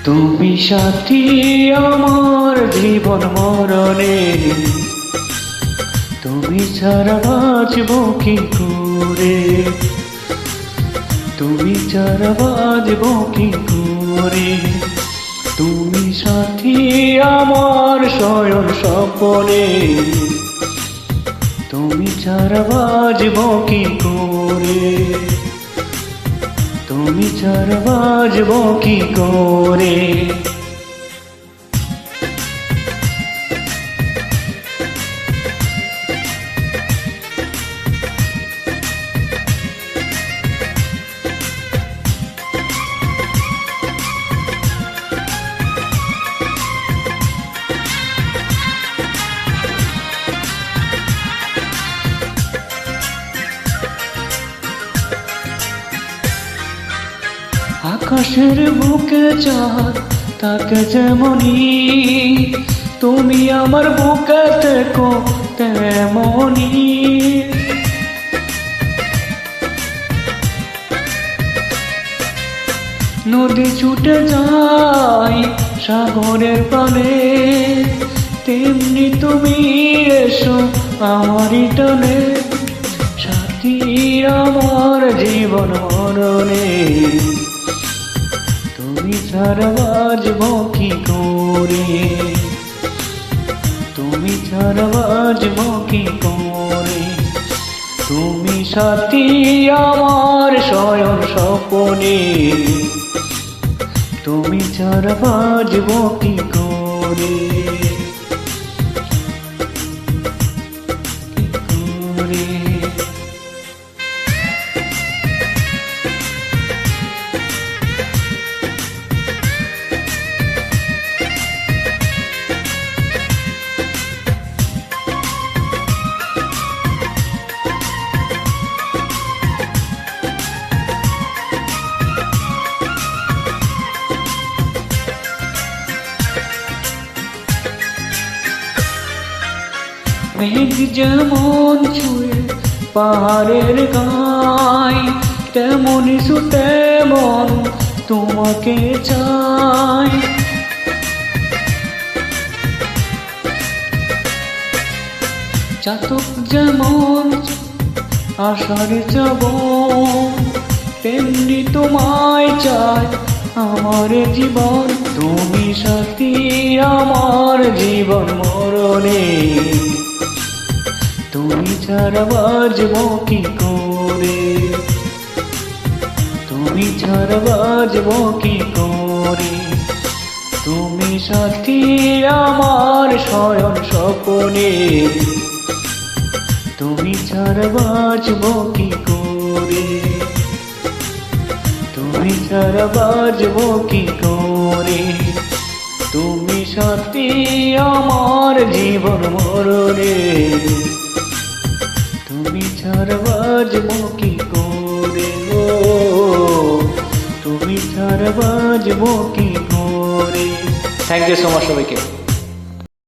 তুমি সাথী আমার জীবন মরণে, তুমি ছাড়া বাঁচব কি করে, তুমি ছাড়া বাঁচব কি করে। তুমি সাথী আমার শয়ন স্বপনে, তুমি ছাড়া বাঁচব কি করে, তুমি ছাড়া বাঁচব কি করে। আকাশের বুকে চাঁদ তাকে যেমনি, তুমি আমার বুকে থেকো তেমনি। নদী ছুটে যায় সাগরের পানে, তেমনি তুমি এসো আমারই টানে। সাথী আমার জীবন মরণে, তুমি ছাড়া বাঁচব কি করে, তুমি ছাড়া বাঁচব কি করে। তুমি সাথী আমার শয়ন স্বপনে, তুমি ছাড়া বাঁচব কি করে, কি করে। মেঘ যেমন ছুঁয়ে পাহাড়ের গায়, তেমনি ছুটে মন তোমাকে চাই। চাতক যেমন আশার যাব, তেমনি তোমায় চাই আমার জীবন। তুমি সাথী আমার জীবন মরণে, তুমি ছাড়া বাঁচব কি করে, তুমি ছাড়া বাঁচব কি করে। তুমি সাথী আমার শয়ন স্বপনে, তুমি ছাড়া বাঁচব কি করে, তুমি ছাড়া বাঁচব কি করে। তুমি সাথী আমার জীবন মরণে, তুমি ছাড়া বাঁচব কি করে, ও তুমি ছাড়া বাঁচব কি করে। থ্যাংক ইউ সো মাচ সবাইকে।